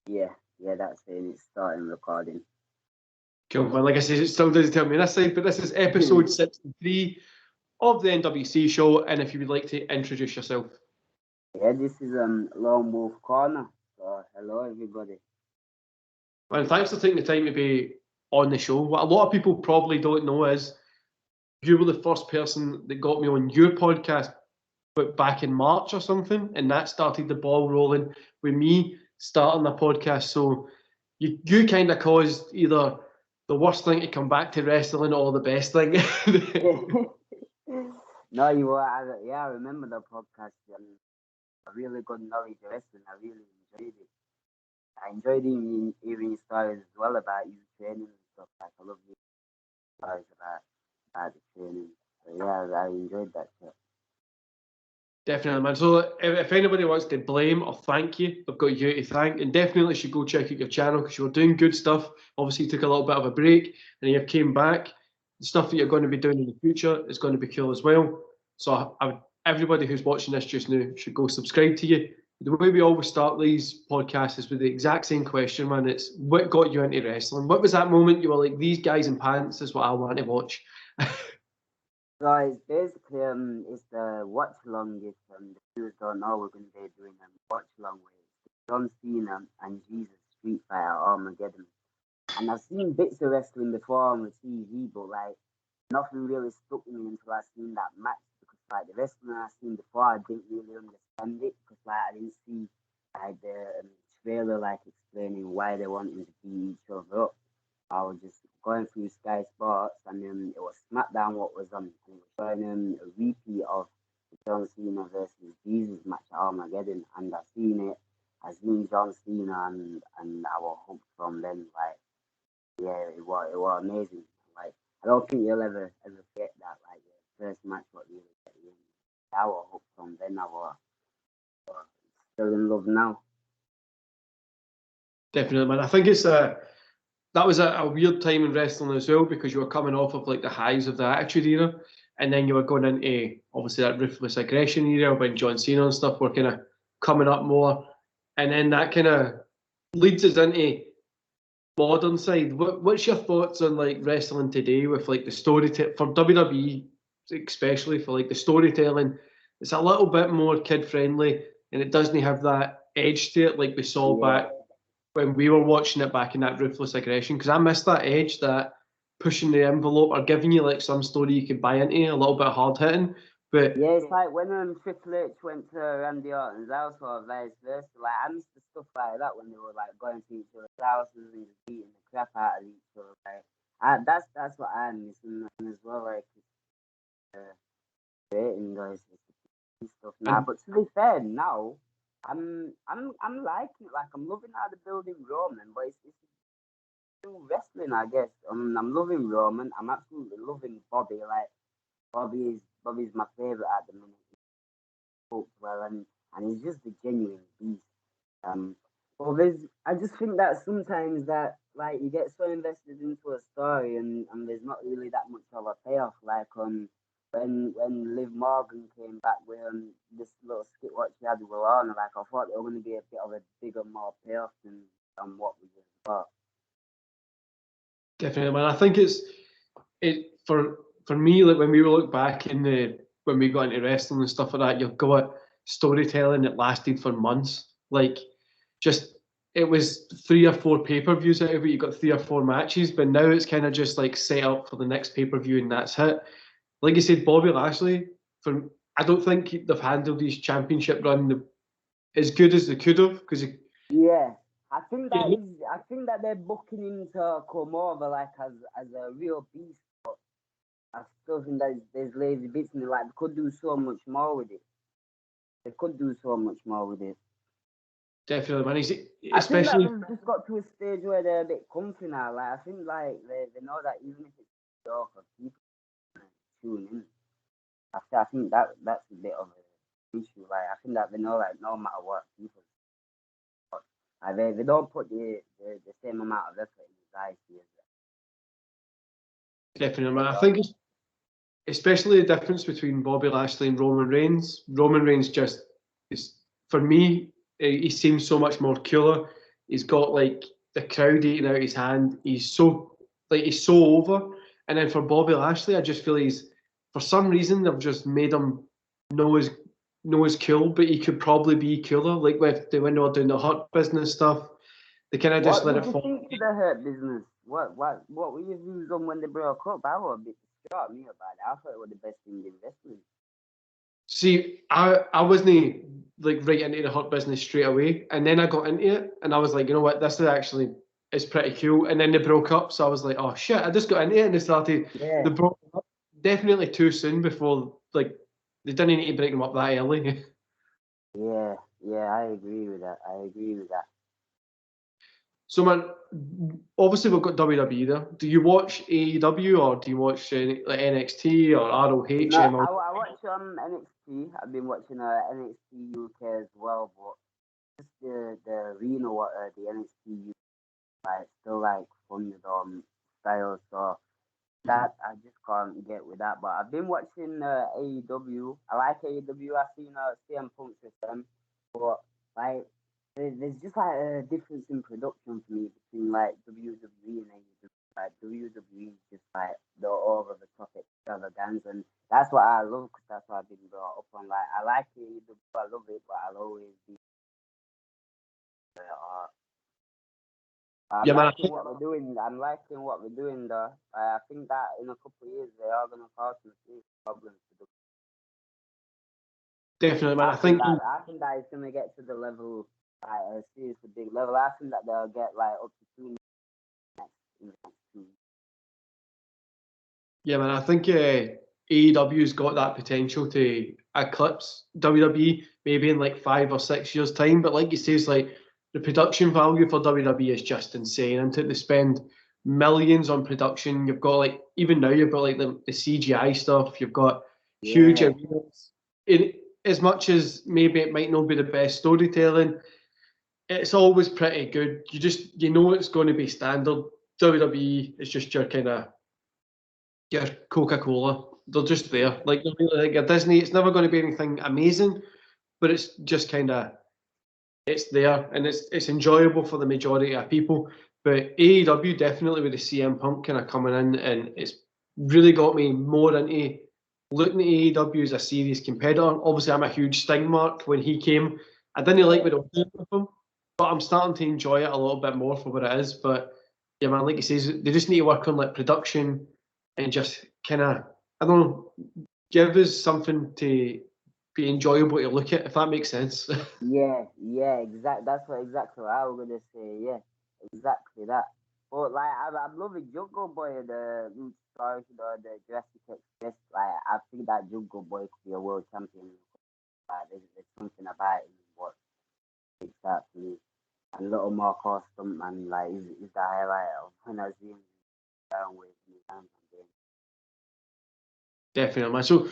Yeah, that's it. It's starting recording. Cool, man. Like I said, it still doesn't tell me this side, but this is episode 63 of the NWC Show, and if you would like to introduce yourself. Yeah, this is Lone Wolf Corner. So hello everybody. And thanks for taking the time to be on the show. What a lot of people probably don't know is you were the first person that got me on your podcast, but back in March or something, and that started the ball rolling with me starting the podcast. So you kind of caused either the worst thing to come back to wrestling or the best thing. No, you were. I remember the podcast. A really good knowledge of wrestling. I really enjoyed it. I enjoyed hearing stories as well about you training and stuff. Like I love hearing stories about the training. So yeah, I enjoyed that shit. Definitely, man. So if anybody wants to blame or thank you, they've got you to thank, and definitely should go check out your channel because you were doing good stuff. Obviously, you took a little bit of a break and you came back. The stuff that you're going to be doing in the future is going to be cool as well. So everybody who's watching this just now should go subscribe to you. The way we always start these podcasts is with the exact same question, man. It's what got you into wrestling? What was that moment you were like, these guys in pants is what I want to watch? So it's basically it's the watch along. If the viewers don't know, we're going to be doing a watch along with John Cena and Jesus Street Fight at Armageddon. And I've seen bits of wrestling before on the TV, but like nothing really stuck with me until I seen that match, because like the wrestling I seen before, I didn't really understand it because like I didn't see like the trailer like explaining why they wanted to beat each other up. I was just going through Sky Sports, and then it was SmackDown what was on, and it was showing a repeat of the John Cena versus Jesus match at Armageddon, and I seen it. I seen John Cena, and I was hooked from then. Like, yeah, it was amazing. Like, I don't think you'll ever get that. Like, the first match what really get you. I was hooked from then. I was still in love now. Definitely, man. I think it's that was a weird time in wrestling as well, because you were coming off of like the highs of the Attitude Era, and then you were going into obviously that Ruthless Aggression era when John Cena and stuff were kind of coming up more, and then that kind of leads us into modern side. What's your thoughts on like wrestling today with like the storytelling for WWE, especially for like the storytelling? It's a little bit more kid friendly, and it doesn't have that edge to it like we saw back when we were watching it back in that Ruthless Aggression, because I missed that edge, that pushing the envelope or giving you like some story you could buy into, a little bit hard hitting. But yeah, it's like when Triple H went to Randy Orton's house or vice versa. Like I missed the stuff like that when they were like going to each other's houses and just beating the crap out of each other. Like that's what I miss, and as well like creating those stuff now. But to be fair, now I'm liking it. Like I'm loving how they're building Roman, but it's still wrestling, I guess. I'm loving Roman. I'm absolutely loving Bobby. Like Bobby's my favorite at the minute. He spoke well, and he's just a genuine beast. Well, I just think that sometimes that like you get so invested into a story, and there's not really that much of a payoff. Like when Liv Morgan came back with this little skit what she had with Lana, like I thought there was going to be a bit of a bigger, more payoff than what we just got. Definitely, man. I think it for me, like when we look back in when we got into wrestling and stuff like that, you've got storytelling that lasted for months. Like just it was 3 or 4 pay-per-views out of it. You got 3 or 4 matches, but now it's kind of just like set up for the next pay-per-view and that's it. Like you said, Bobby Lashley, I don't think they've handled his championship run as good as they could have, because yeah. I think that they're booking him to come over like as a real beast, but I still think that there's lazy bits in it. Like they could do so much more with it. They could do so much more with it. Definitely, man. Especially, I think that they've just got to a stage where they're a bit comfy now. Like I think like they know that even if it's a joke, people tune in. I think that's a bit of an issue. Like I think that they know like no matter what, people. They don't put the same amount of effort in the guys here. Definitely, man. I think especially the difference between Bobby Lashley and Roman Reigns. Roman Reigns just is, for me, he seems so much more cooler. He's got like the crowd eating out his hand. He's so over. And then for Bobby Lashley, I just feel for some reason they've just made him know as cool, but he could probably be cooler. Like when they were doing the Hurt Business stuff, they kind of just let it fall. What did you think of the Hurt Business? What were your views on when they broke up? I was a bit distraught me about it. I thought it was the best thing in wrestling. See, I wasn't like right into the Hurt Business straight away, and then I got into it, and I was like, you know what, this is pretty cool. And then they broke up, so I was like, oh shit, I just got into it, and they broke up definitely too soon before they didn't need to break them up that early. Yeah, I agree with that. So man, obviously we've got WWE there. Do you watch AEW or do you watch like NXT or ROH? No, I watch NXT. I've been watching NXT UK as well, but just the arena the NXT UK still like Thunderdome style, so that I just can't get with that. But I've been watching AEW. I like AEW. I've seen CM Punk with them, but like there's just like a difference in production for me between like WWE and AEW. Like WWE is just like the over the top extravaganza, and that's what I love because that's what I've been brought up on. Like I like AEW, I love it, but I'll always be. I'm liking what we're doing. Though. I think that in a couple of years they are going to cause some serious problems. Definitely, man. I think that is going to get to the level, a seriously big level. I think that they'll get like up to 2 next 2 years. Yeah, man. I think AEW's got that potential to eclipse WWE maybe in like 5 or 6 years' time. But like you say, it's like the production value for WWE is just insane. And they spend millions on production. You've got like even now you've got like the CGI stuff. You've got huge arenas. As much as maybe it might not be the best storytelling, it's always pretty good. You know it's going to be standard. WWE is just your kind of your Coca-Cola. They're just there. Like a Disney, it's never going to be anything amazing, but it's just kind of it's there and it's enjoyable for the majority of people. But AEW definitely with the CM Punk kind of coming in, and it's really got me more into looking at AEW as a serious competitor. Obviously, I'm a huge Sting mark when he came. I didn't like what I was doing with him, but I'm starting to enjoy it a little bit more for what it is. But yeah, man, like you say, they just need to work on like production and just kind of, I don't know, give us something to be enjoyable to look at, if that makes sense. Yeah, exactly. That's exactly what I was gonna say. Yeah, exactly that. But like, I'm loving Jungle Boy, the Jurassic Express. Like, I think that Jungle Boy could be a world champion. Like, there's something about him what makes that for me. And a little more custom, and like, is the highlight of when I see him down with me. Definitely, man. So,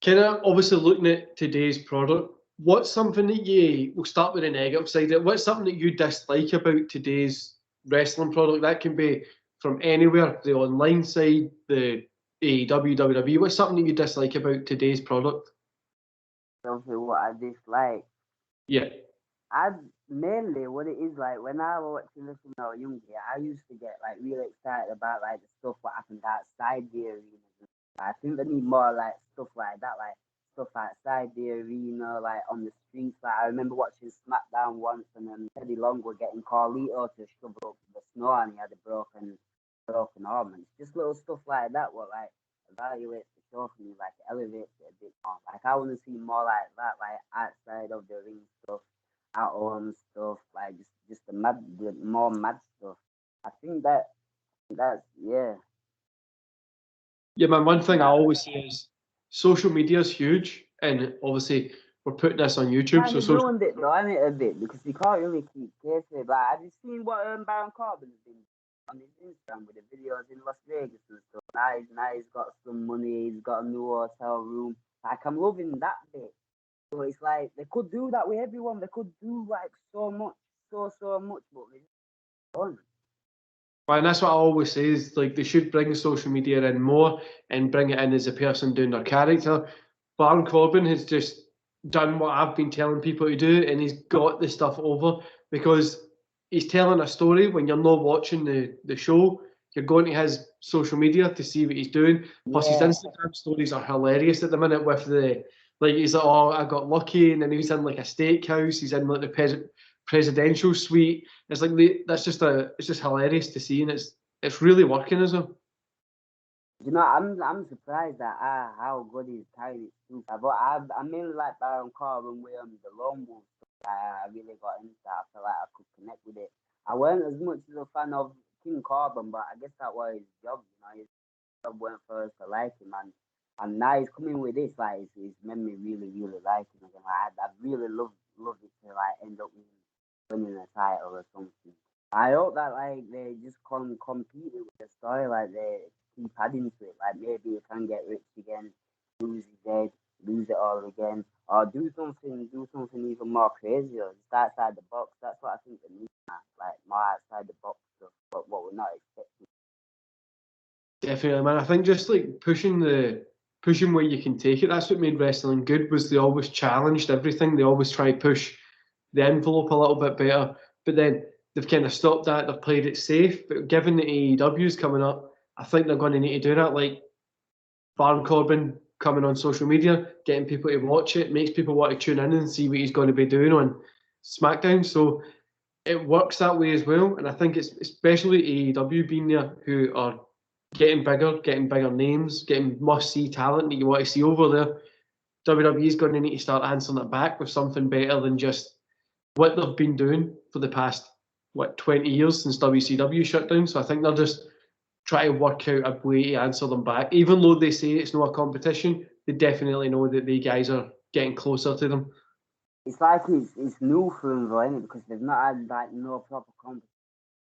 kind of obviously looking at today's product, what's something that we'll start with the negative side. What's something that you dislike about today's wrestling product? That can be from anywhere, the online side, the AEW, WWE. What's something that you dislike about today's product? Something what I dislike. Yeah. Mainly what it is like when I was watching this when I was younger, I used to get like really excited about like the stuff what happened outside the arena. I think they need more like stuff like that, like stuff outside the arena, like on the streets. Like I remember watching SmackDown once, and then Teddy Long were getting Carlito to shove up the snow, and he had a broken arm. And just little stuff like that, what like evaluates the show for me, like elevates it a bit more. Like I want to see more like that, like outside of the ring stuff, at home stuff, like just the more mad stuff. I think that's yeah. Yeah, man, one thing I always say is social media is huge, and obviously we're putting this on YouTube. So social ruined it though, I mean, a bit because you can't really keep pace with. Like, have you seen what Baron Corbin has been on his Instagram with the videos in Las Vegas and stuff? Now he's got some money, he's got a new hotel room. Like, I'm loving that bit. So it's like they could do that with everyone. They could do like so much, but they don't. And that's what I always say is like they should bring social media in more and bring it in as a person doing their character. Baron Corbin has just done what I've been telling people to do, and he's got the stuff over because he's telling a story when you're not watching the show. You're going to his social media to see what he's doing. Plus, his Yeah. Instagram stories are hilarious at the minute with the, like, he's like, oh, I got lucky, and then he's in like a steakhouse. He's in like the presidential suite. It's like it's just hilarious to see, and it's really working as well. You know, I'm surprised at how good he's carrying it too. But I mainly like Baron Corbin with the Lone Wolf stuff. I really got into that. I felt like I could connect with it. I weren't as much as a fan of King Corbin, but I guess that was his job. You know, his job went for us to like him, and now he's coming with this. Like, it's made me really, really like him again. Like, I really love it to like end up winning a title or something. I hope that like they just compete with the story, like they keep adding to it. Like maybe you can get rich again, lose his head, lose it all again, or do something even more crazier. Just outside the box. That's what I think they need now. Like more outside the box stuff, but what we're not expecting. Definitely, man. I think just like pushing where you can take it. That's what made wrestling good. Was they always challenged everything. They always try to push the envelope a little bit better. But then they've kind of stopped that. They've played it safe. But given the AEW's coming up, I think they're going to need to do that. Like Baron Corbin coming on social media, getting people to watch it, makes people want to tune in and see what he's going to be doing on SmackDown. So it works that way as well. And I think it's especially AEW being there, who are getting bigger names, getting must-see talent that you want to see over there. WWE is going to need to start answering it back with something better than just what they've been doing for the past 20 years since WCW shut down. So I think they're just trying to work out a way to answer them back. Even though they say it's not a competition, they definitely know that the guys are getting closer to them. It's like it's new for them, though, isn't it? Because they've not had like no proper competition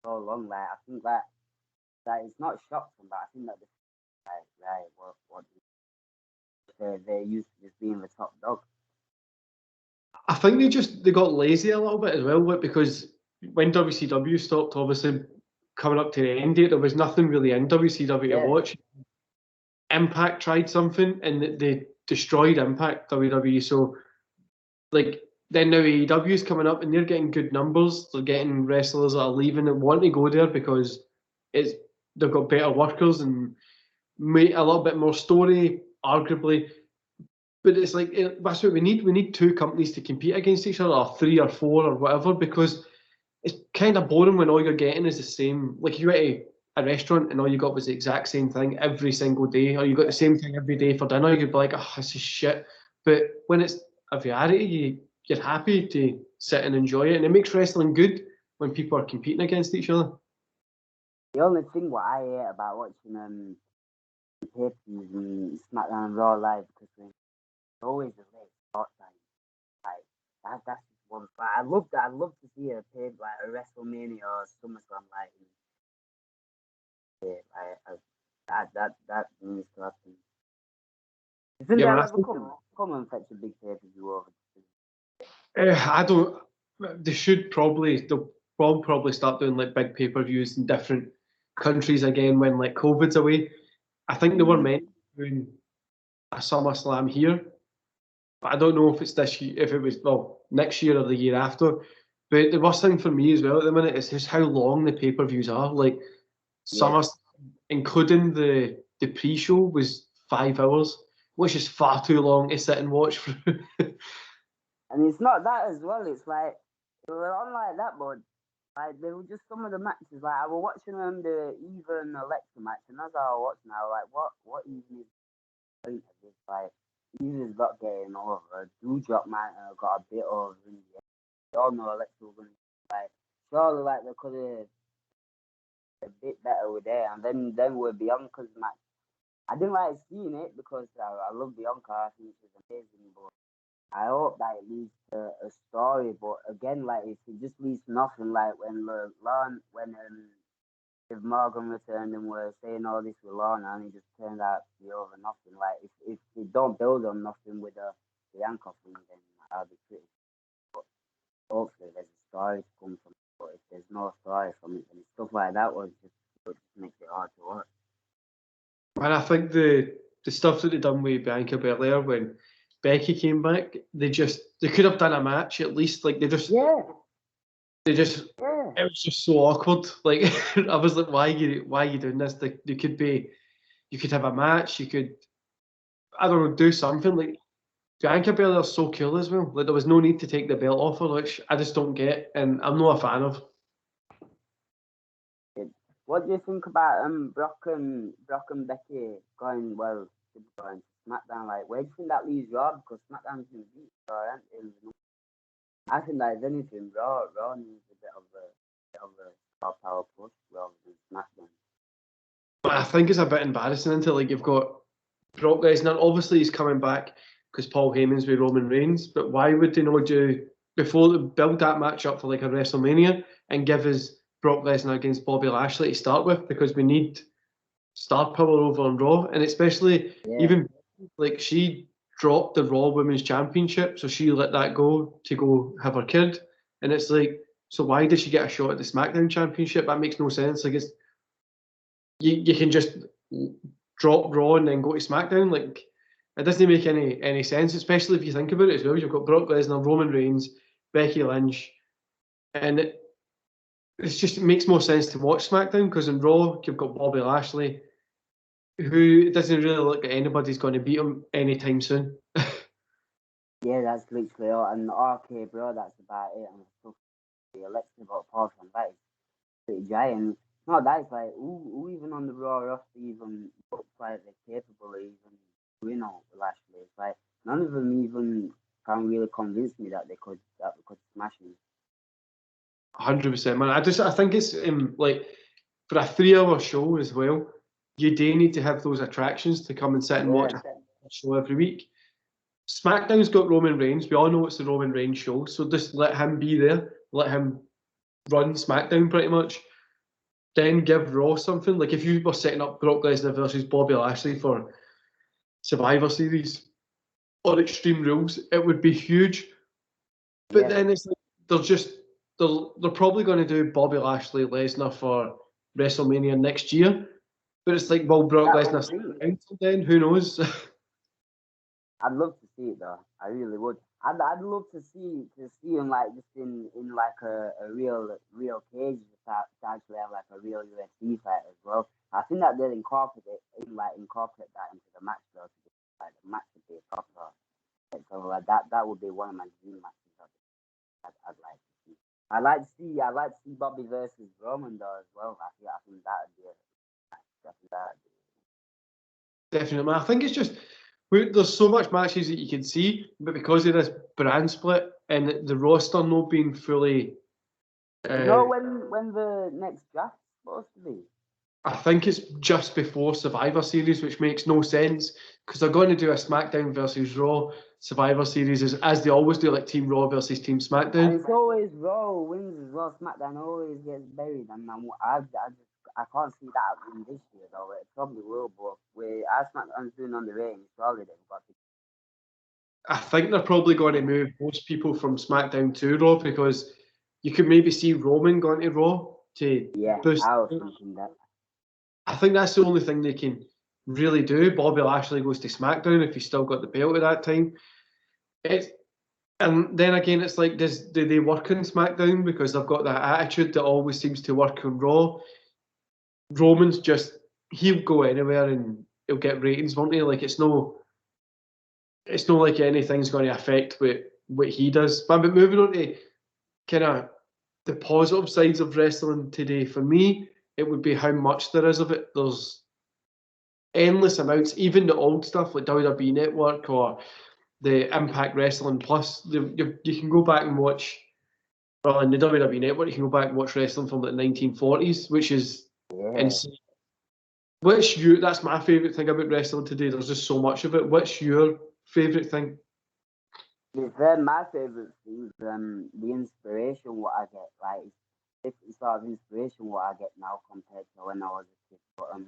for so long. Like I think that it's not shocking, but I think that they're used to just being the top dog. I think they got lazy a little bit as well, because when WCW stopped, obviously coming up to the end date, there was nothing really in WCW to watch. Impact tried something and they destroyed Impact, WWE. So like then now AEW is coming up and they're getting good numbers. They're getting wrestlers that are leaving and want to go there because they've got better workers and a little bit more story, arguably. But it's like that's what we need. We need two companies to compete against each other, or three or four or whatever, because it's kind of boring when all you're getting is the same. Like you went to a restaurant and all you got was the exact same thing every single day, or you got the same thing every day for dinner. You'd be like, oh, this is shit. But when it's a variety, you're happy to sit and enjoy it, and it makes wrestling good when people are competing against each other. The only thing what I hate about watching pay-per-views and SmackDown and Raw live, because always a late start time. Like that's just one. But I'd love to see a WrestleMania or SummerSlam that needs to happen. Isn't there ever come and fetch a big pay-per-view over? I don't. They should probably. They'll probably start doing like big pay-per-views in different countries again when like COVID's away. I think they were meant to do a SummerSlam here. I don't know if it's this year, if it was next year or the year after. But the worst thing for me as well at the minute is just how long the pay-per-views are. Like SummerSlam, including the pre-show, was 5 hours, which is far too long to sit and watch through. And it's not that as well. It's like they were on like that, but like they were just some of the matches. Like I was watching the Eva and Alexa match, and as I was watching, I was like, what even is the point of this? Like Eva's got getting over. Doudrop might have got a bit over. We all know Alexa was going to like surely like they could have a bit better with it, and then with Bianca's match. I didn't like seeing it because I love Bianca. I think she's amazing, but I hope that it leads to a story. But again, like if it just leads to nothing, like when if Morgan returned and we're saying all this with Lana and it just turned out to be over nothing. Like if they don't build on nothing with the Bianca thing, then I'll be pretty. But hopefully there's a story to come from it. But if there's no story from it, then stuff like that would just makes it hard to watch. And I think the stuff that they done with Bianca Belair when Becky came back, they could have done a match at least. Like they just They just, Yeah. it was just so awkward. Like I was like, why are you doing this? Like, you could have a match. You could, I don't know, do something. Like Bianca Belair's so cool as well. Like there was no need to take the belt off her, which I just don't get, and I'm not a fan of. What do you think about Brock and Becky going going to SmackDown? Like, where do you think that leaves Raw? Because SmackDown's been beat, so I think that if anything, Raw needs a bit of a star power push rather than SmackDown. But I think it's a bit embarrassing until like you've got Brock Lesnar. Obviously, he's coming back because Paul Heyman's with Roman Reigns. But why would they not do before they build that match up for like a WrestleMania and give us Brock Lesnar against Bobby Lashley to start with? Because we need star power over on Raw, and especially Yeah, even like she dropped the Raw Women's Championship, so she let that go to go have her kid, and it's like, so why did she get a shot at the SmackDown Championship? That makes no sense. Like it's you can just drop Raw and then go to SmackDown. Like it doesn't make any sense, especially if you think about it as well. You've got Brock Lesnar, Roman Reigns, Becky Lynch, and it makes more sense to watch SmackDown because in Raw you've got Bobby Lashley, who doesn't really look like anybody's going to beat him anytime soon. yeah, that's literally all. And okay, bro, that's about it. And stuff the Alexa about Paul from that is pretty giant. No, that's like who even on the Raw roster even looks like they're capable of even doing all Lashley. It's like none of them even can really convince me that they could smash him. 100%, man. I think it's like for a 3 hour show as well. You do need to have those attractions to come and sit and watch Yeah, a show every week. SmackDown's got Roman Reigns. We all know it's the Roman Reigns show, so just let him be there. Let him run SmackDown pretty much. Then give Raw something. Like if you were setting up Brock Lesnar versus Bobby Lashley for Survivor Series or Extreme Rules, it would be huge. But yeah. then it's like they're probably going to do Bobby Lashley Lesnar for WrestleMania next year. But it's like, will Brock That Lesnar would stick be. around till then? Who knows? I'd love to see it though. I really would. I'd love to see him like just in like a real cage to actually have like a real UFC fight as well. I think that they'll incorporate that into the match though. To be, like the match would be proper. So like that would be one of my dream matches. I'd like to see. I'd like to see Bobby versus Roman though as well. I think that'd be that'd be. Definitely. I think it's just there's so much matches that you can see, but because of this brand split and the roster not being fully, You know uh, when the next draft's supposed to be? I think it's just before Survivor Series, which makes no sense because they're going to do a SmackDown versus Raw Survivor Series as they always do, like Team Raw versus Team And SmackDown. it's always Raw wins as well. SmackDown always gets buried, and I can't see that happening this year though. It probably will, but as SmackDown's doing on the ratings, probably they've got to. I think they're probably going to move most people from SmackDown to Raw because you could maybe see Roman going to Raw to Yeah, boost. I was thinking that. I think that's the only thing they can really do. Bobby Lashley goes to SmackDown if he's still got the belt at that time. It's, and then again, it's like, do they work on SmackDown because they've got that attitude that always seems to work on Raw? Roman's just he'll go anywhere and he'll get ratings, won't he? Like it's not like anything's going to affect what he does. But moving on to kind of the positive sides of wrestling today, for me, it would be how much there is of it. There's endless amounts, even the old stuff like WWE Network or the Impact Wrestling Plus. You can go back and watch. Well, in the WWE Network, you can go back and watch wrestling from the 1940s, which is Yeah. insane. That's my favourite thing about wrestling today. There's just so much of it. What's your favourite thing? To be fair, my favorite thing is the inspiration what I get. Like it's different sort of inspiration what I get now compared to when I was a kid. But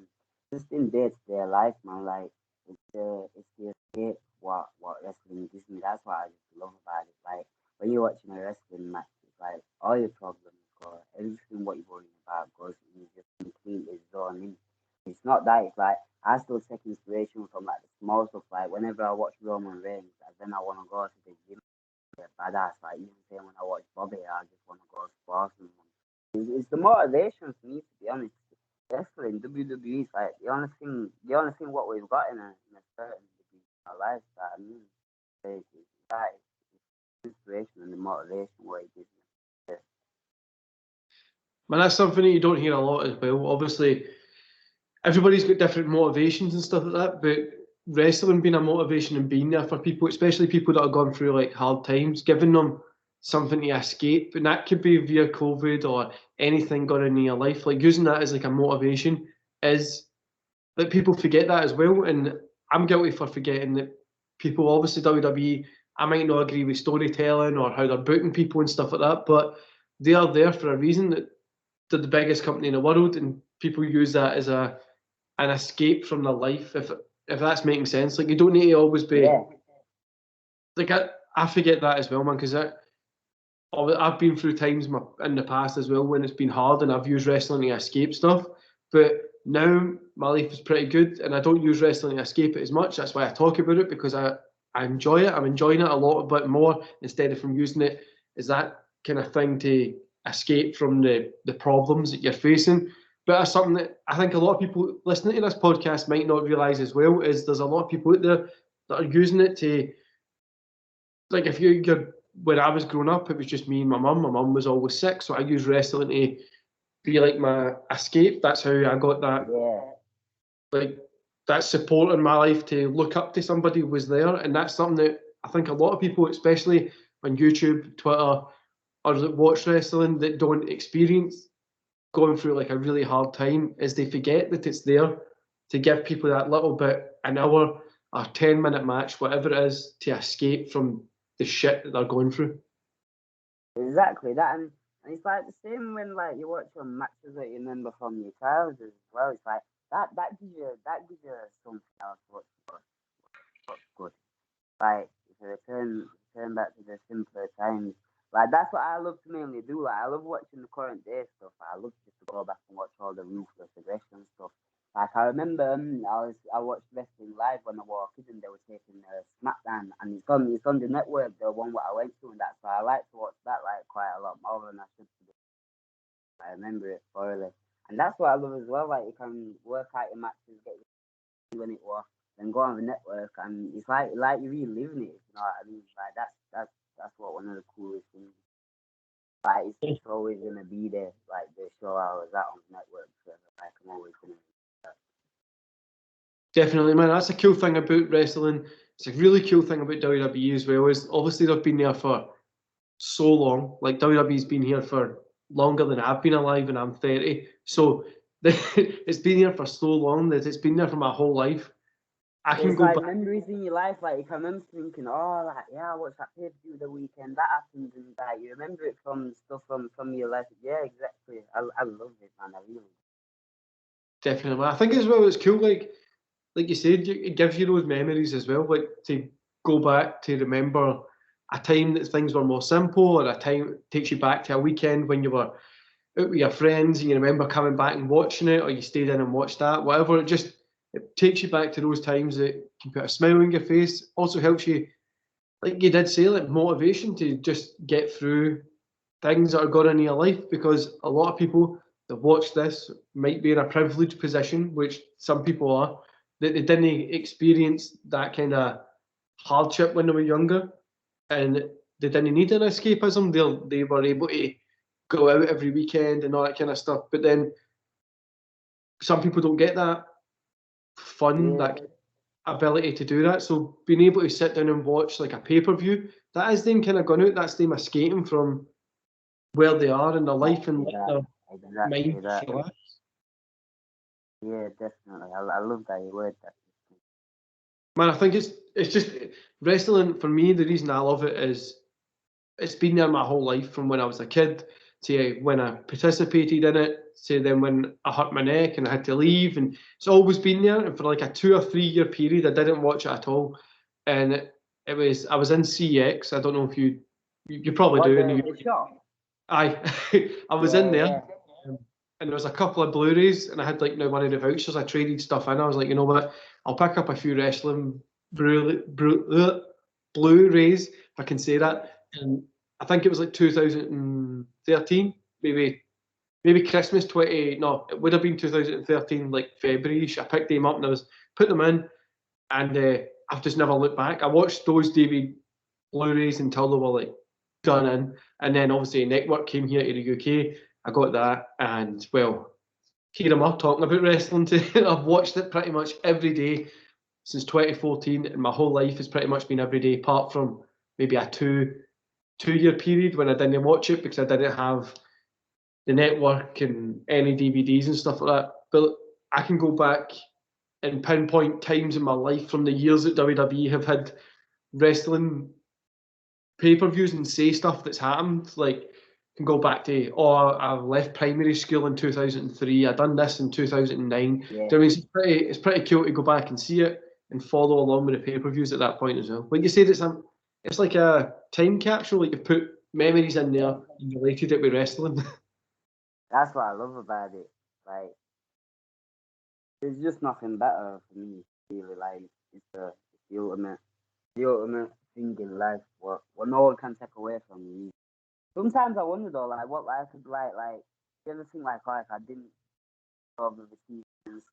just in day to day life, man, like it's the escape what wrestling gives me. That's what I just love about it. Like when you're watching a wrestling match, it's like all your problems go, everything what you're worrying about goes, and you just completely zone in. It's not that. It's like I still take inspiration from like the small stuff. Like whenever I watch Roman Reigns, then I want to go to the gym, get badass. Like even saying when I watch Bobby, I just want to go sport. it's the motivation for me, to be honest. Wrestling, WWE is like the only thing what we've got in a certain degree in our lives. That I mean, that is inspiration and the motivation what it gives you. Man, that's something that you don't hear a lot as well. Obviously, everybody's got different motivations and stuff like that, but wrestling being a motivation and being there for people, especially people that are going through like hard times, giving them something to escape, and that could be via COVID or anything going on in your life. Like using that as like a motivation is like people forget that as well, and I'm guilty for forgetting that people. Obviously, WWE, I might not agree with storytelling or how they're booking people and stuff like that, but they are there for a reason. That they're the biggest company in the world, and people use that as an escape from their life. If that's making sense, like you don't need to always be like I forget that as well, man, because I've been through times in the past as well when it's been hard, and I've used wrestling to escape stuff. But now my life is pretty good, and I don't use wrestling to escape it as much. That's why I talk about it, because I enjoy it. I'm enjoying it a lot bit more instead of from using it as that kind of thing to escape from the problems that you're facing. But that's something that I think a lot of people listening to this podcast might not realise as well, is there's a lot of people out there that are using it to, like, if you're when I was growing up, it was just me and my mum. My mum was always sick, so I used wrestling to be like my escape. That's how I got that, like, that support in my life, to look up to somebody who was there. And that's something that I think a lot of people, especially on YouTube, Twitter, or that watch wrestling, that don't experience going through like a really hard time, is they forget that it's there to give people that little bit, an hour or 10-minute match, whatever it is, to escape from the shit that they're going through. Exactly that, and it's like the same when like you watch your matches that you remember from your childhood as well. It's like that gives you something else what's good. Like if you turn back to the simpler times. Like that's what I love to mainly do. Like I love watching the current day stuff. I love just to go back and watch all the ruthless aggression stuff. Like I remember, I watched wrestling live when I was a kid, and they were taking SmackDown, and it's on the network, the one what I went to, and that's why I like to watch that like quite a lot more than I should. I remember it thoroughly, and that's what I love as well. Like you can work out your matches, get when it was, then go on the network, and it's like you're reliving it. You know what I mean? Like that's what one of the coolest things. Like it's always gonna be there. Like the show I was at on the network, so like I'm always gonna. Definitely, man. That's a cool thing about wrestling. It's a really cool thing about WWE as well. Is obviously they've been there for so long. Like WWE's been here for longer than I've been alive, and I'm 30. So it's been here for so long that it's been there for my whole life. I can It's go like back. memories in your life. Like if I remember thinking, oh, like yeah, I watched that pay per view the weekend. That happened, and like you remember it from stuff from your life. Yeah, exactly. I love it, man. I really. Definitely, I think as well it's cool. Like you said, it gives you those memories as well. Like to go back to remember a time that things were more simple, or a time takes you back to a weekend when you were out with your friends and you remember coming back and watching it, or you stayed in and watched that, whatever. It takes you back to those times that can put a smile on your face. Also helps you, like you did say, like motivation to just get through things that are going on in your life, because a lot of people that watch this might be in a privileged position, which some people are, that they didn't experience that kind of hardship when they were younger, and they didn't need an escapism. They were able to go out every weekend and all that kind of stuff. But then some people don't get that fun, that ability to do that. So being able to sit down and watch like a pay-per-view, that is them kind of going out, that's them escaping from where they are in their life and let their mind relax. Yeah, definitely. I love that you word that. Man, I think it's just wrestling for me. The reason I love it is it's been there my whole life, from when I was a kid to when I participated in it to then when I hurt my neck and I had to leave, and it's always been there. And for like a 2 or 3 year period, I didn't watch it at all, and I was in CX. I don't know if you probably What do. the show? Aye, I was in there. And there was a couple of Blu-rays, and I had like one of the vouchers. I traded stuff in. I was like, you know what? I'll pick up a few wrestling Blu-rays, if I can say that. And I think it was like 2013, maybe maybe Christmas 20. No, it would have been 2013, like February. I picked them up and I was put them in, and I've just never looked back. I watched those DVD Blu-rays until they were like done in, and then obviously Network came here to the UK. I got that, and well, here am I talking about wrestling today. I've watched it pretty much every day since 2014, and my whole life has pretty much been every day, apart from maybe a two-year period when I didn't watch it because I didn't have the network and any DVDs and stuff like that. But I can go back and pinpoint times in my life from the years that WWE have had wrestling pay-per-views and say stuff that's happened. Like, can go back to, I left primary school in 2003. I done this in 2009. Yeah. So I mean, it's pretty cool to go back and see it and follow along with the pay-per-views at that point as well. When you say that it's like a time capsule, like you put memories in there and related it with wrestling. That's what I love about it. Like, there's just nothing better for me, really. Like, it's the ultimate thing in life. What no one can take away from you. Sometimes I wonder though, like, what life would be like. Like, you ever think like, oh, if I didn't probably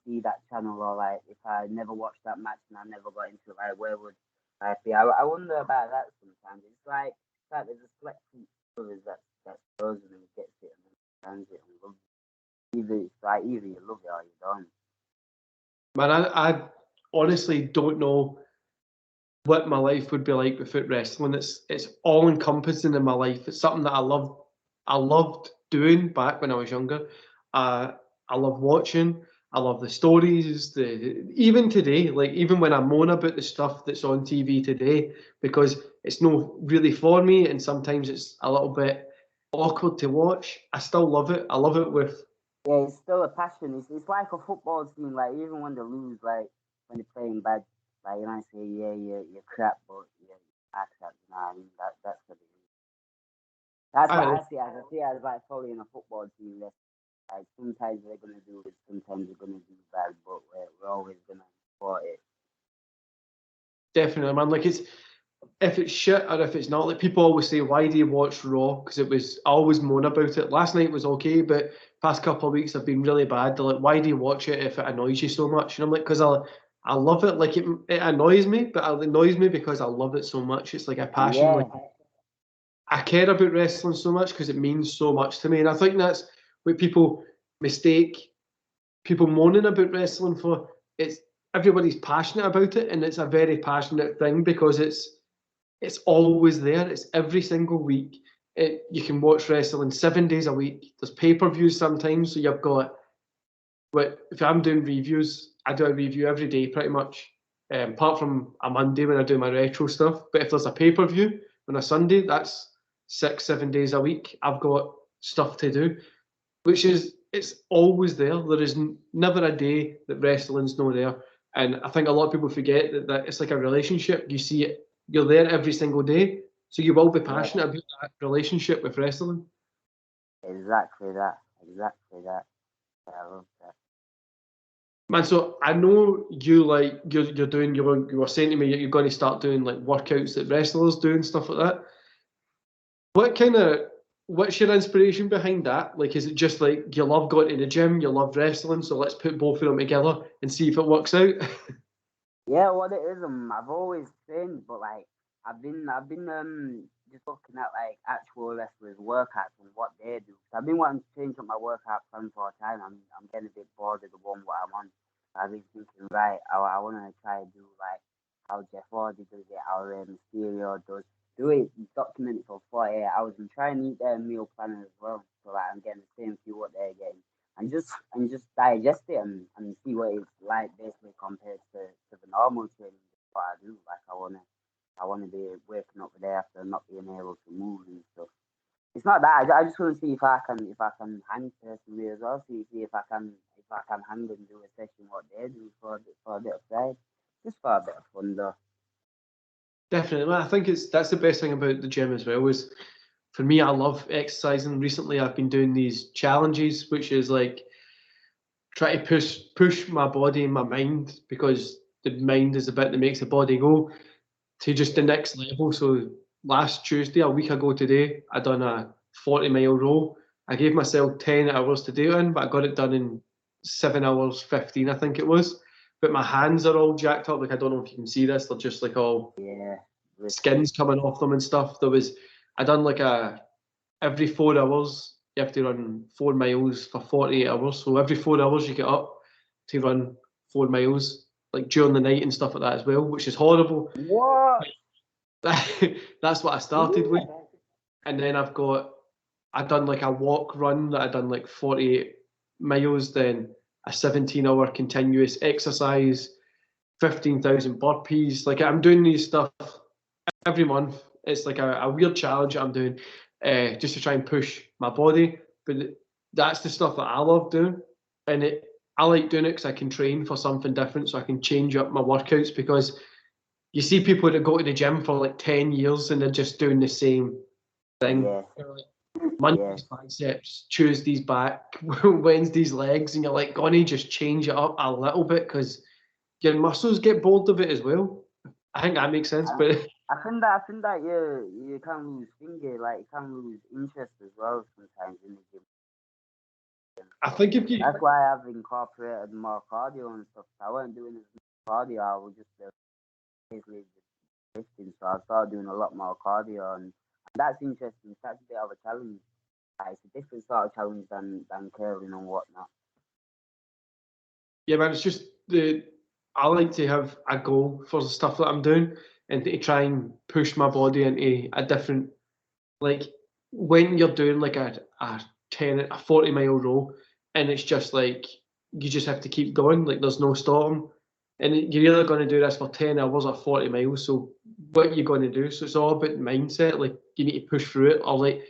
see that channel, or like if I never watched that match and I never got into it, like, where would life be? I wonder about that sometimes. It's like there's a select others that shows it and gets it and understands it and loves it. Either you love it or you don't. Man, I honestly don't know what my life would be like without wrestling. It's all encompassing in my life. It's something that I loved doing back when I was younger. I love watching. I love the stories. Even today, like even when I moan about the stuff that's on TV today, because it's no really for me, and sometimes it's a little bit awkward to watch. I still love it. I love it with. Yeah, it's still a passion. It's like a football team. Like, even when they lose, like when they're playing bad, like, you know, I say, yeah, you're crap, but yeah, I crap. You know what I mean? That's the thing. That's what I see as. I see it as like following a football team. Like, sometimes they're gonna do it, sometimes they're gonna do bad, but we're always gonna support it. Definitely, man. Like if it's shit or if it's not, like people always say, why do you watch Raw? Because I always moan about it. Last night was okay, but past couple of weeks have been really bad. They're like, why do you watch it if it annoys you so much? And I'm like, because I love it. Like it annoys me, but it annoys me because I love it so much. It's like a passion. Yeah. Like I care about wrestling so much because it means so much to me, and I think that's what people mistake people moaning about wrestling for. It's everybody's passionate about it, and it's a very passionate thing because it's always there. It's every single week. You can watch wrestling 7 days a week. There's pay-per-views sometimes, so you've got. But if I'm doing reviews, I do a review every day pretty much, apart from a Monday when I do my retro stuff. But if there's a pay-per-view on a Sunday, that's 6-7 days a week. I've got stuff to do, which is it's always there. There is never a day that wrestling's not there. And I think a lot of people forget that it's like a relationship. You see it, you're there every single day, so you will be passionate about that relationship with wrestling. Exactly that. Exactly that. Yeah, I love that. Man, so I know you're doing you were saying to me you're going to start doing like workouts that wrestlers do and stuff like that. What's your inspiration behind that? Like, is it just like you love going to the gym, you love wrestling, so let's put both of them together and see if it works out? Yeah, what it is, I've always trained, but like I've been just looking at like actual wrestlers' workouts and what they do. I've been wanting to change up my workout plan for a time. I'm getting a bit bored of the one what I'm on. I've been thinking, right, I want to try to do like how Jeff Hardy does it, how Mysterio does. Do it, document it for 48 hours and try and eat their meal plan as well. So like I'm getting the same few what they're getting. And just digest it and see what it's like basically compared to the normal training what I do. Like I wanna be waking up the day after not being able to move and stuff. It's not that I just want to see if I can hang personally as well. See if I can hang and do a session what they do for a bit of pride, just for a bit of fun though. Definitely, I think that's the best thing about the gym as well. Is for me, I love exercising. Recently, I've been doing these challenges, which is like try to push my body and my mind, because the mind is the bit that makes the body go to just the next level. So last Tuesday, a week ago today, I done a 40-mile row, I gave myself 10 hours to do it in, but I got it done in 7 hours 15, I think it was. But my hands are all jacked up. Like, I don't know if you can see this. They're just like all skins coming off them and stuff. I done like every 4 hours, you have to run 4 miles for 48 hours. So every 4 hours you get up to run 4 miles, like during the night and stuff like that as well, which is horrible. What? That's what I started with. And then I done like a walk run that I done like 48 miles, then a 17-hour continuous exercise, 15,000 burpees. Like, I'm doing these stuff every month. It's like a weird challenge I'm doing just to try and push my body. But that's the stuff that I love doing. And I like doing it because I can train for something different, so I can change up my workouts, because you see people that go to the gym for like 10 years and they're just doing the same thing. Yeah. Monday's biceps, Tuesday's back, Wednesday's legs, and you're like, gonna just change it up a little bit because your muscles get bored of it as well. I think that makes sense, but I think that you can lose finger, like you can lose interest as well sometimes in the gym. I think if you That's why I've incorporated more cardio and stuff. I wasn't doing as much cardio. I was just basically just lifting, so I started doing a lot more cardio, and that's interesting. That's a bit of a challenge. It's a different sort of challenge than curling and whatnot. yeah, man, it's just I like to have a goal for the stuff that I'm doing and to try and push my body into a different, like, when you're doing like a 40-mile row, and it's just like you just have to keep going, like there's no stopping, and you're either going to do this for 10 hours or 40 miles. So what are you going to do? So it's all about mindset. Like, you need to push through it, or like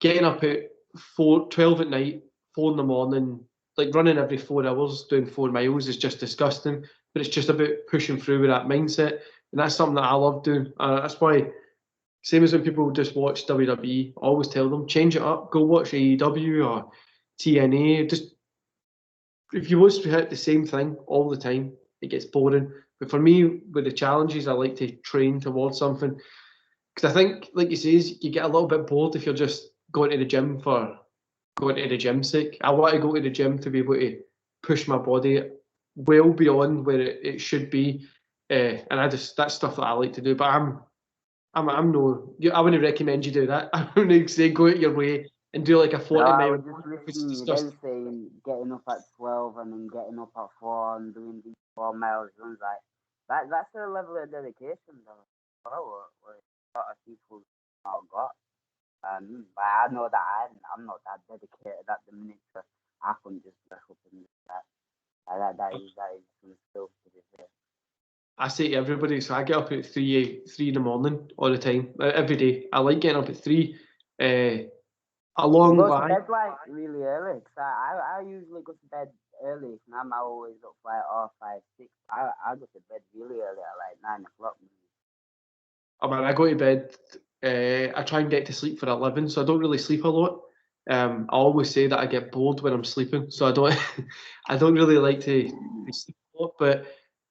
getting up at 12 at night, 4 in the morning, like running every 4 hours, doing 4 miles is just disgusting. But it's just about pushing through with that mindset, and that's something that I love doing. That's why, same as when people just watch WWE, I always tell them, change it up, go watch AEW or TNA. Just, if you watch the same thing all the time, it gets boring. But for me, with the challenges, I like to train towards something, because I think, like you say, you get a little bit bored if you're just going to the gym for going to the gym's sake. I want to go to the gym to be able to push my body well beyond where it should be, and that's stuff that I like to do. But I'm no. I wouldn't recommend you do that. I wouldn't say go out your way and do like a 40 I mile. was just listening you then saying getting up at 12 and then getting up at 4 and doing these 4 miles runs. Like that's a level of dedication though. What a lot of people not got. But I know that I'm not that dedicated at the minute, so I couldn't just wake up and do that. That is some skill to be fair. I say to everybody, so I get up at three in the morning all the time, every day. I like getting up at 3. You go to bed like really early, cause I usually go to bed early, and I'm always up like 5, 6. I go to bed really early at like 9 o'clock. Oh man, I go to bed. I try and get to sleep for 11, so I don't really sleep a lot. I always say that I get bored when I'm sleeping, so I don't. I don't really like to sleep a lot. But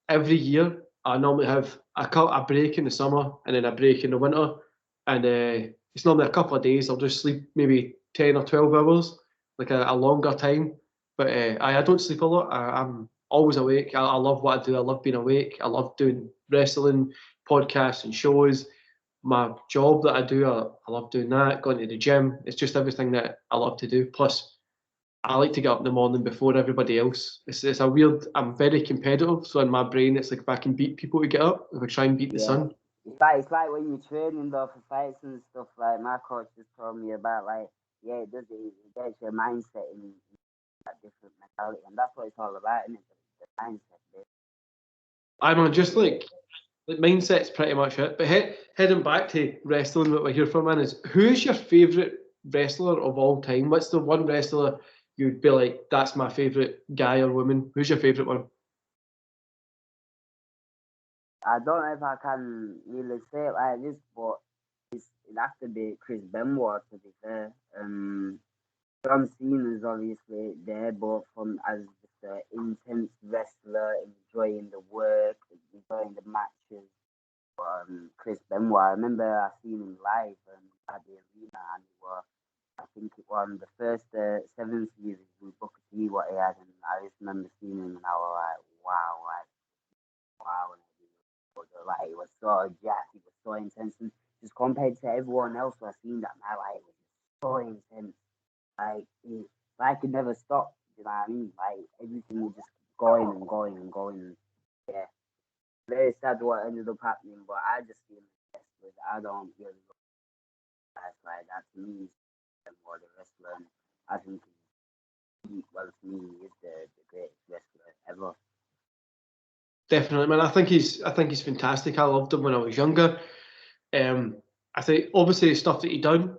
every year, I normally have a break in the summer and then a break in the winter, and it's normally a couple of days. I'll just sleep maybe 10 or 12 hours, like a longer time. But I don't sleep a lot. I'm always awake. I love what I do. I love being awake. I love doing wrestling, podcasts and shows. My job that I do, I love doing that, going to the gym. It's just everything that I love to do. Plus, I like to get up in the morning before everybody else. It's a weird, I'm very competitive. So in my brain, it's like if I can beat people to get up, if I try and beat the sun. It's like when you're training though for fights and stuff. Like my coach just told me about, like, it gets your mindset in that different mentality, and that's what it's all about, isn't it? The mindset. I'm just like mindset's pretty much it. But heading back to wrestling, what we're here for, man, is who is your favourite wrestler of all time? What's the one wrestler you'd be like, that's my favourite guy or woman? Who's your favourite one? I don't know if I can really say it like this, but it has to be Chris Benoit, to be fair. John Cena is obviously there, but from as just an intense wrestler, enjoying the work, enjoying the matches. Chris Benoit, I remember I seen him live at the arena, and he was I think it was the first 7 series with Booker T, what he had, and I just remember seeing him, and I was like, wow, wow. Like, it was so jacked, it was so intense, and just compared to everyone else who I've seen that night, like, it was so intense. Like, it never stopped, you know what I mean? Like, everything was just going and going and going. Yeah. Very sad what ended up happening, but I just feel with I don't really look at like that to me more the wrestler. And I think well to me is the greatest wrestler ever. Definitely, man. I think he's fantastic. I loved him when I was younger. I think obviously the stuff that he done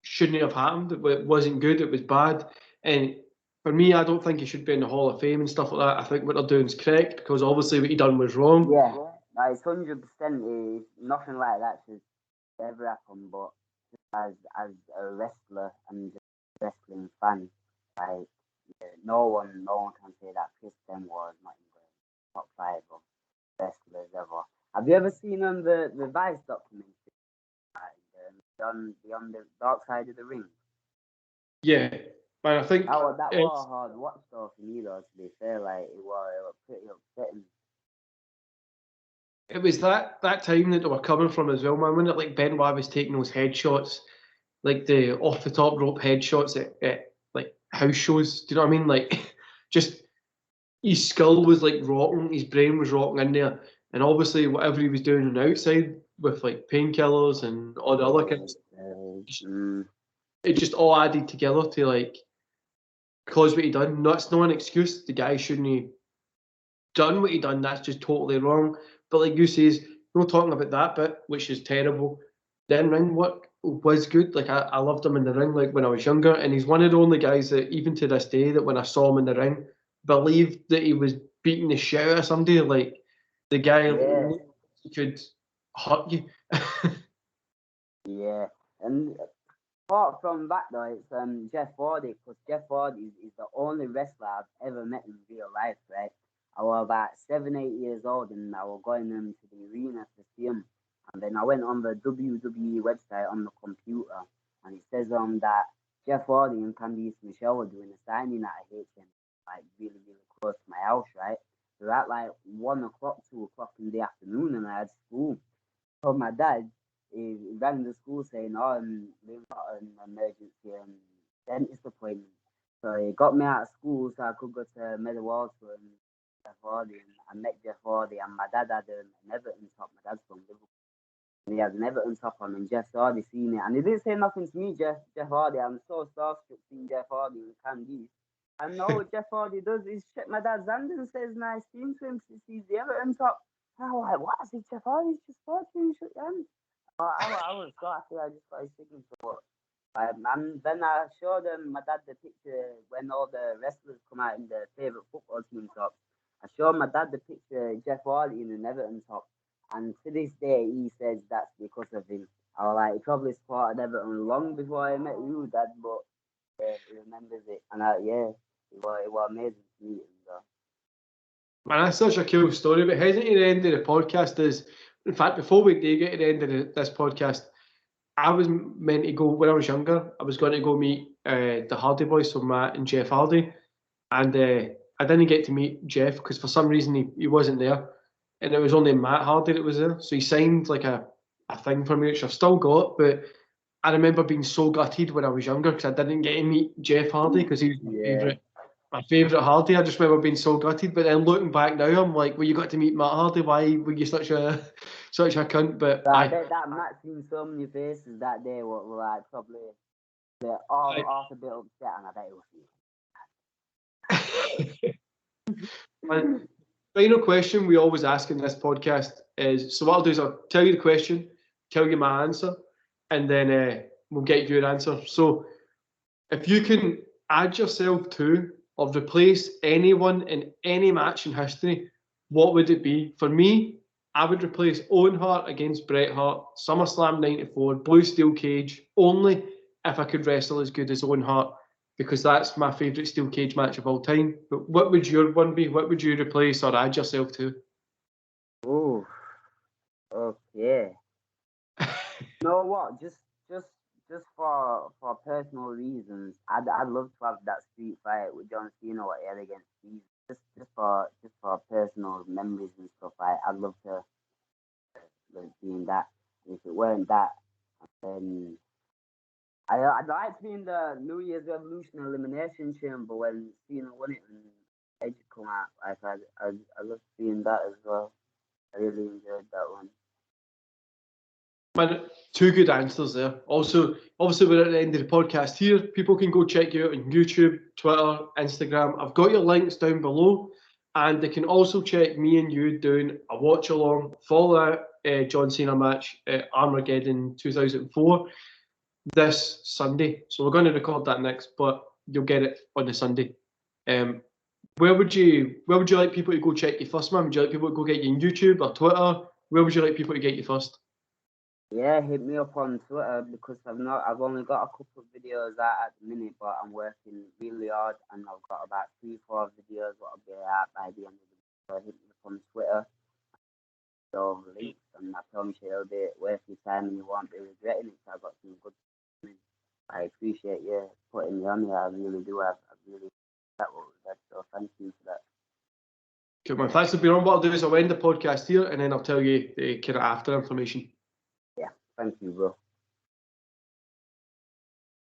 shouldn't have happened. It wasn't good. It was bad. And for me, I don't think he should be in the Hall of Fame and stuff like that. I think what they're doing is correct because obviously what he done was wrong. Yeah, like, it's 100%. Nothing like that should ever happen. But as a wrestler and just a wrestling fan, like, no one can say that Chris Benoit was not in the top 5 of wrestlers ever. Have you ever seen the Vice documentary? On the dark side of the ring. Yeah, man. I think that was a hard watch though for me though. To be fair, like it was pretty upsetting. it was that time that they were coming from as well, man. When like Benoit was taking those headshots, like the off the top rope headshots at like house shows. Do you know what I mean? Like, just his skull was like rotting, his brain was rotting in there, and obviously whatever he was doing on the outside with like painkillers and all the other kinds, it just all added together to like cause what he done. No, it's not an excuse. The guy shouldn't have done what he done. That's just totally wrong. But like you says, we're not talking about that bit, which is terrible. Then ring work was good. Like I loved him in the ring, like when I was younger, and he's one of the only guys that even to this day that when I saw him in the ring, believed that he was beating the shit out of somebody. Like the guy could hurt you. Yeah, and apart from that though, it's Jeff Hardy, because Jeff Hardy is the only wrestler I've ever met in real life, right? I was about 7, 8 years old, and I was going to the arena to see him. And then I went on the WWE website on the computer, and it says that Jeff Hardy and Candice Michelle were doing a signing at a HM, like really, really close to my house, right? So at like 1 o'clock, 2 o'clock in the afternoon, and I had school. So my dad, he ran the school saying, "Oh, we've got an emergency dentist appointment." So he got me out of school so I could go to Meadow Walter and Jeff Hardy, and I met Jeff Hardy, and my dad had an Everton top. My dad's from Liverpool, and he had an Everton top on, and Jeff Hardy seen it, and he didn't say nothing to me. Jeff Hardy, I'm so starstruck seeing Jeff Hardy and Candice. I know what Jeff Hardy does is shake my dad's hand and says nice things to him. He sees the Everton top. And I'm like, what? I said, Jeff Hardy's just talking, shook your hand. I was so happy. I just got his signature. And then I showed my dad the picture when all the wrestlers come out in their favourite football team top. I showed my dad the picture of Jeff Hardy in an Everton top. And to this day, he says that's because of him. I was like, he probably supported Everton long before I met you, Dad, but he remembers it. And it was amazing to meet him, though. Man, that's such a cool story. But heading to the end of the podcast is, in fact, before we do get to the end of this podcast, I was meant to go when I was younger. I was going to go meet the Hardy Boys, so Matt and Jeff Hardy, and I didn't get to meet Jeff because for some reason he wasn't there, and it was only Matt Hardy that was there. So he signed like a thing for me, which I've still got. But I remember being so gutted when I was younger because I didn't get to meet Jeff Hardy because he was my favourite Hardy. I just remember being so gutted. But then looking back now, I'm like, well, you got to meet Matt Hardy. Why were you such a cunt? But I bet that Matt seen so many faces that day were like probably half a bit upset, and I bet it was you. Final question we always ask in this podcast is, so what I'll do is I'll tell you the question, tell you my answer, and then we'll get your answer. So if you can add yourself to or replace anyone in any match in history, what would it be? For me, I would replace Owen Hart against Bret Hart, SummerSlam 94, Blue Steel Cage, only if I could wrestle as good as Owen Hart, because that's my favourite steel cage match of all time. But what would your one be? What would you replace or add yourself to? Oh, okay. You know what? Just just for personal reasons, I'd love to have that street fight with John Cena what he had against Jesus. Just for personal memories and stuff. I'd love to like seeing that. If it weren't that, then I'd like to be in the New Year's Revolution Elimination Chamber when Cena won it and Edge come out. Like I love seeing that as well. I really enjoyed that one. Man, two good answers there. Also, obviously, we're at the end of the podcast here. People can go check you out on YouTube, Twitter, Instagram. I've got your links down below. And they can also check me and you doing a watch along for that John Cena match at Armageddon 2004 this Sunday. So we're going to record that next, but you'll get it on the Sunday. Where would you like people to go check you first, man? Would you like people to go get you on YouTube or Twitter? Where would you like people to get you first? Yeah, hit me up on Twitter because I've only got a couple of videos out at the minute, but I'm working really hard and I've got about 3-4 videos what will be out by the end of the week. So hit me up on Twitter. So links and I promise you it'll be worth your time and you won't be regretting it. So I've got some good. I appreciate you putting me on here. I really do. I really that what was that. So thank you for that. Good man. Thanks for being on. What I'll do is I'll end the podcast here and then I'll tell you the kind of after information. Yeah, thank you, bro.